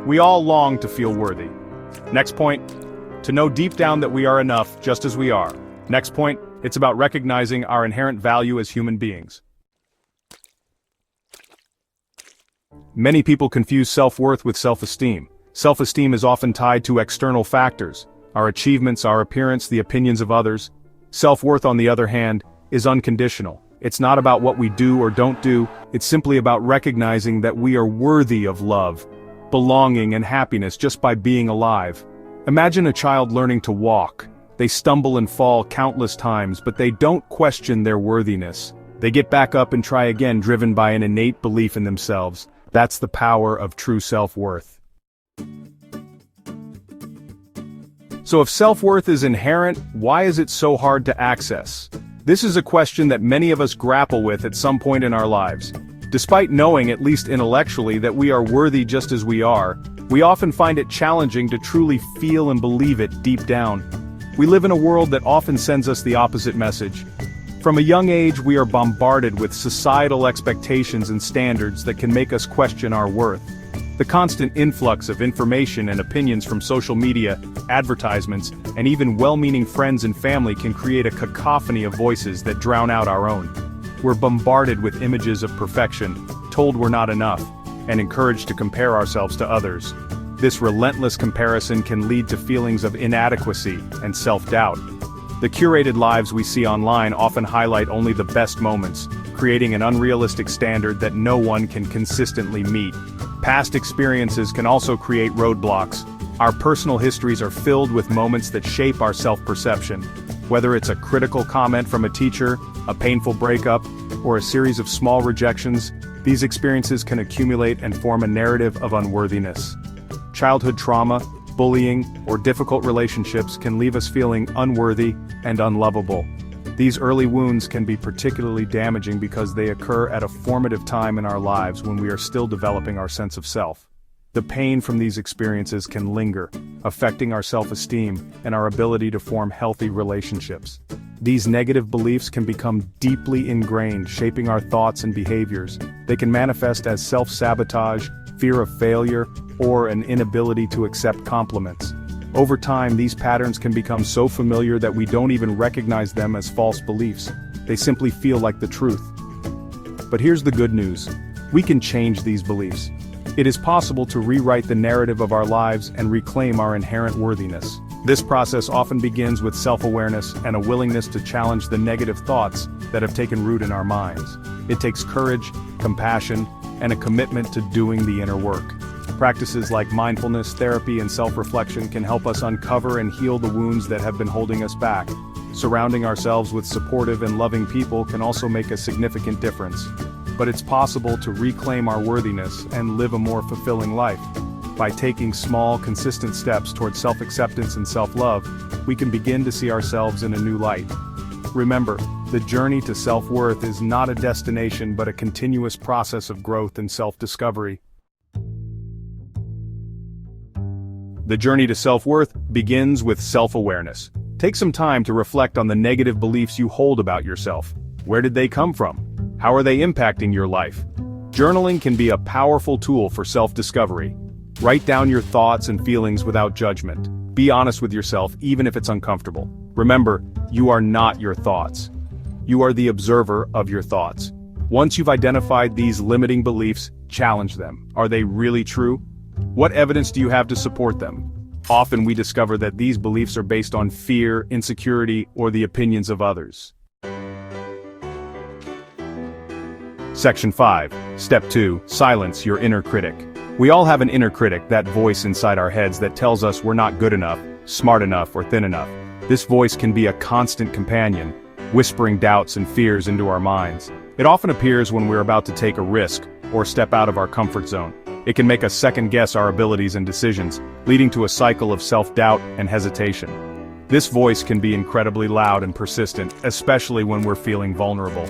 We all long to feel worthy. Next point, to know deep down that we are enough just as we are. Next point, it's about recognizing our inherent value as human beings. Many people confuse self-worth with self-esteem. Self-esteem is often tied to external factors, our achievements, our appearance, the opinions of others. Self-worth, on the other hand, is unconditional. It's not about what we do or don't do, it's simply about recognizing that we are worthy of love, belonging, and happiness just by being alive. Imagine a child learning to walk. They stumble and fall countless times, but they don't question their worthiness. They get back up and try again, driven by an innate belief in themselves. That's the power of true self-worth. So if self-worth is inherent, why is it so hard to access? This is a question that many of us grapple with at some point in our lives. Despite knowing, at least intellectually, that we are worthy just as we are, we often find it challenging to truly feel and believe it deep down. We live in a world that often sends us the opposite message. From a young age, we are bombarded with societal expectations and standards that can make us question our worth. The constant influx of information and opinions from social media, advertisements, and even well-meaning friends and family can create a cacophony of voices that drown out our own. We're bombarded with images of perfection, told we're not enough, and encouraged to compare ourselves to others. This relentless comparison can lead to feelings of inadequacy and self-doubt. The curated lives we see online often highlight only the best moments, creating an unrealistic standard that no one can consistently meet. Past experiences can also create roadblocks. Our personal histories are filled with moments that shape our self-perception. Whether it's a critical comment from a teacher, a painful breakup, or a series of small rejections, these experiences can accumulate and form a narrative of unworthiness. Childhood trauma, bullying, or difficult relationships can leave us feeling unworthy and unlovable. These early wounds can be particularly damaging because they occur at a formative time in our lives when we are still developing our sense of self. The pain from these experiences can linger, affecting our self-esteem and our ability to form healthy relationships. These negative beliefs can become deeply ingrained, shaping our thoughts and behaviors. They can manifest as self-sabotage, fear of failure, or an inability to accept compliments. Over time, these patterns can become so familiar that we don't even recognize them as false beliefs. They simply feel like the truth. But here's the good news. We can change these beliefs. It is possible to rewrite the narrative of our lives and reclaim our inherent worthiness. This process often begins with self-awareness and a willingness to challenge the negative thoughts that have taken root in our minds. It takes courage, compassion, and a commitment to doing the inner work. Practices like mindfulness, therapy, and self-reflection can help us uncover and heal the wounds that have been holding us back. Surrounding ourselves with supportive and loving people can also make a significant difference. But it's possible to reclaim our worthiness and live a more fulfilling life. By taking small, consistent steps towards self-acceptance and self-love, we can begin to see ourselves in a new light. Remember, the journey to self-worth is not a destination but a continuous process of growth and self-discovery. The journey to self-worth begins with self-awareness. Take some time to reflect on the negative beliefs you hold about yourself. Where did they come from? How are they impacting your life? Journaling can be a powerful tool for self-discovery. Write down your thoughts and feelings without judgment. Be honest with yourself even if it's uncomfortable. Remember, you are not your thoughts. You are the observer of your thoughts. Once you've identified these limiting beliefs, challenge them. Are they really true? What evidence do you have to support them? Often we discover that these beliefs are based on fear, insecurity, or the opinions of others. Section 5. Step 2. Silence your inner critic. We all have an inner critic, that voice inside our heads that tells us we're not good enough, smart enough, or thin enough. This voice can be a constant companion, whispering doubts and fears into our minds. It often appears when we're about to take a risk or step out of our comfort zone. It can make us second-guess our abilities and decisions, leading to a cycle of self-doubt and hesitation. This voice can be incredibly loud and persistent, especially when we're feeling vulnerable.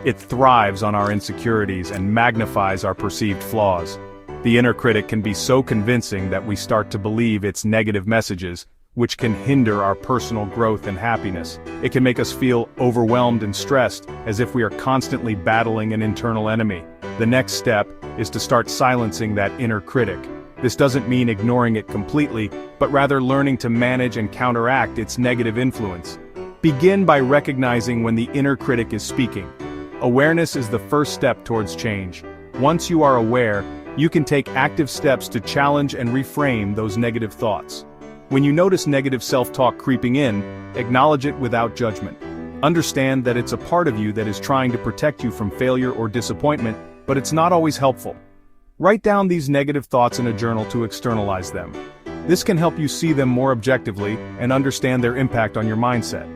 It thrives on our insecurities and magnifies our perceived flaws. The inner critic can be so convincing that we start to believe its negative messages, which can hinder our personal growth and happiness. It can make us feel overwhelmed and stressed, as if we are constantly battling an internal enemy. The next step is to start silencing that inner critic. This doesn't mean ignoring it completely, but rather learning to manage and counteract its negative influence. Begin by recognizing when the inner critic is speaking. Awareness is the first step towards change. Once you are aware, you can take active steps to challenge and reframe those negative thoughts. When you notice negative self-talk creeping in, acknowledge it without judgment. Understand that it's a part of you that is trying to protect you from failure or disappointment, but it's not always helpful. Write down these negative thoughts in a journal to externalize them. This can help you see them more objectively and understand their impact on your mindset.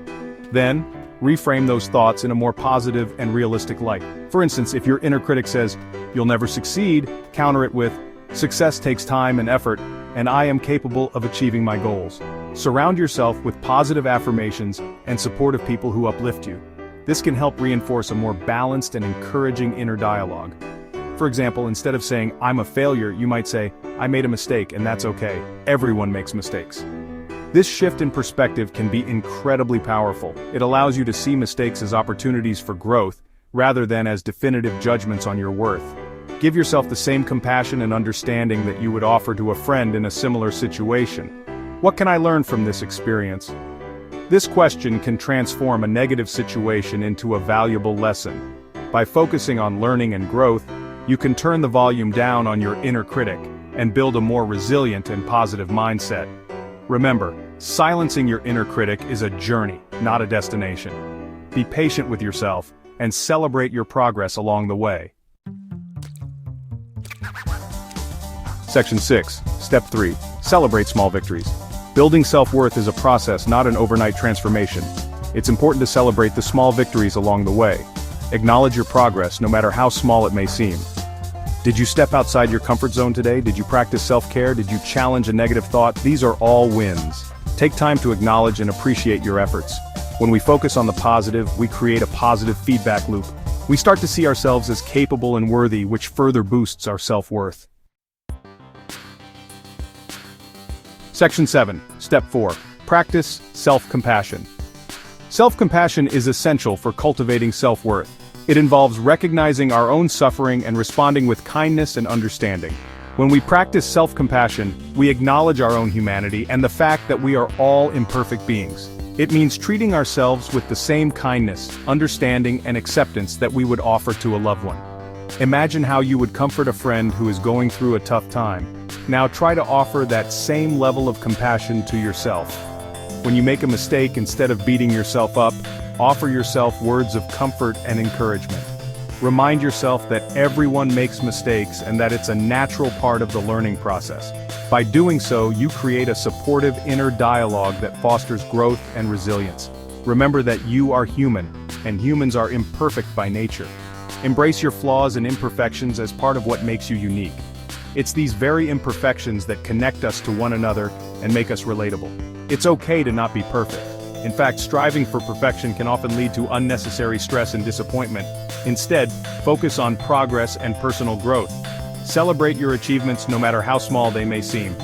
Then, reframe those thoughts in a more positive and realistic light. For instance, if your inner critic says, "You'll never succeed," counter it with, "Success takes time and effort, and I am capable of achieving my goals." Surround yourself with positive affirmations and supportive people who uplift you. This can help reinforce a more balanced and encouraging inner dialogue. For example, instead of saying, "I'm a failure," you might say, "I made a mistake and that's okay. Everyone makes mistakes." This shift in perspective can be incredibly powerful. It allows you to see mistakes as opportunities for growth, rather than as definitive judgments on your worth. Give yourself the same compassion and understanding that you would offer to a friend in a similar situation. What can I learn from this experience? This question can transform a negative situation into a valuable lesson. By focusing on learning and growth, you can turn the volume down on your inner critic and build a more resilient and positive mindset. Remember, silencing your inner critic is a journey, not a destination. Be patient with yourself and celebrate your progress along the way. Section 6, Step 3, Celebrate small victories. Building self-worth is a process, not an overnight transformation. It's important to celebrate the small victories along the way. Acknowledge your progress, no matter how small it may seem. Did you step outside your comfort zone today? Did you practice self-care? Did you challenge a negative thought? These are all wins. Take time to acknowledge and appreciate your efforts. When we focus on the positive, we create a positive feedback loop. We start to see ourselves as capable and worthy, which further boosts our self-worth. Section 7, Step 4, Practice self-compassion. Self-compassion is essential for cultivating self-worth. It involves recognizing our own suffering and responding with kindness and understanding. When we practice self-compassion, we acknowledge our own humanity and the fact that we are all imperfect beings. It means treating ourselves with the same kindness, understanding, and acceptance that we would offer to a loved one. Imagine how you would comfort a friend who is going through a tough time. Now try to offer that same level of compassion to yourself. When you make a mistake, instead of beating yourself up, offer yourself words of comfort and encouragement. Remind yourself that everyone makes mistakes and that it's a natural part of the learning process. By doing so, you create a supportive inner dialogue that fosters growth and resilience. Remember that you are human, and humans are imperfect by nature. Embrace your flaws and imperfections as part of what makes you unique. It's these very imperfections that connect us to one another and make us relatable. It's okay to not be perfect. In fact, striving for perfection can often lead to unnecessary stress and disappointment. Instead, focus on progress and personal growth. Celebrate your achievements no matter how small they may seem.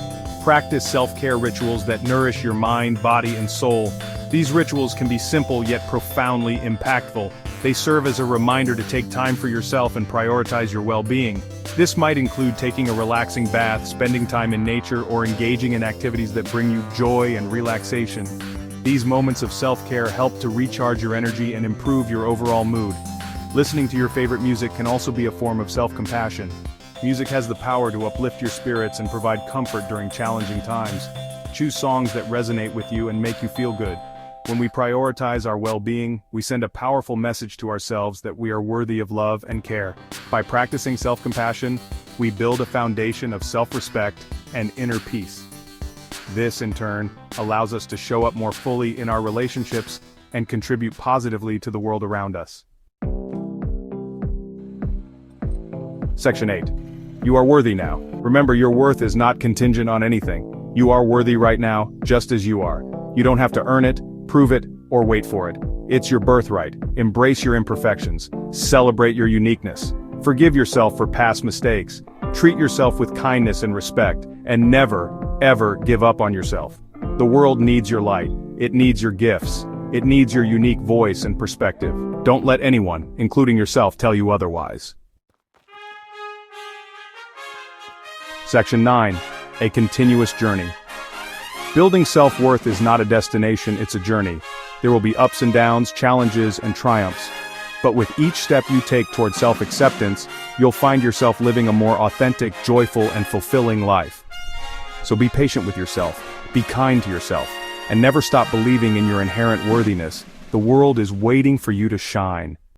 Practice self-care rituals that nourish your mind, body, and soul. These rituals can be simple yet profoundly impactful. They serve as a reminder to take time for yourself and prioritize your well-being. This might include taking a relaxing bath, spending time in nature, or engaging in activities that bring you joy and relaxation. These moments of self-care help to recharge your energy and improve your overall mood. Listening to your favorite music can also be a form of self-compassion. Music has the power to uplift your spirits and provide comfort during challenging times. Choose songs that resonate with you and make you feel good. When we prioritize our well-being, we send a powerful message to ourselves that we are worthy of love and care. By practicing self-compassion, we build a foundation of self-respect and inner peace. This, in turn, allows us to show up more fully in our relationships and contribute positively to the world around us. Section 8. You are worthy now. Remember, your worth is not contingent on anything. You are worthy right now, just as you are. You don't have to earn it, prove it, or wait for it. It's your birthright. Embrace your imperfections. Celebrate your uniqueness. Forgive yourself for past mistakes. Treat yourself with kindness and respect, and never, ever give up on yourself. The world needs your light. It needs your gifts. It needs your unique voice and perspective. Don't let anyone, including yourself, tell you otherwise. Section 9. A continuous journey. Building self-worth is not a destination, it's a journey. There will be ups and downs, challenges, and triumphs. But with each step you take toward self-acceptance, you'll find yourself living a more authentic, joyful, and fulfilling life. So be patient with yourself, be kind to yourself, and never stop believing in your inherent worthiness. The world is waiting for you to shine.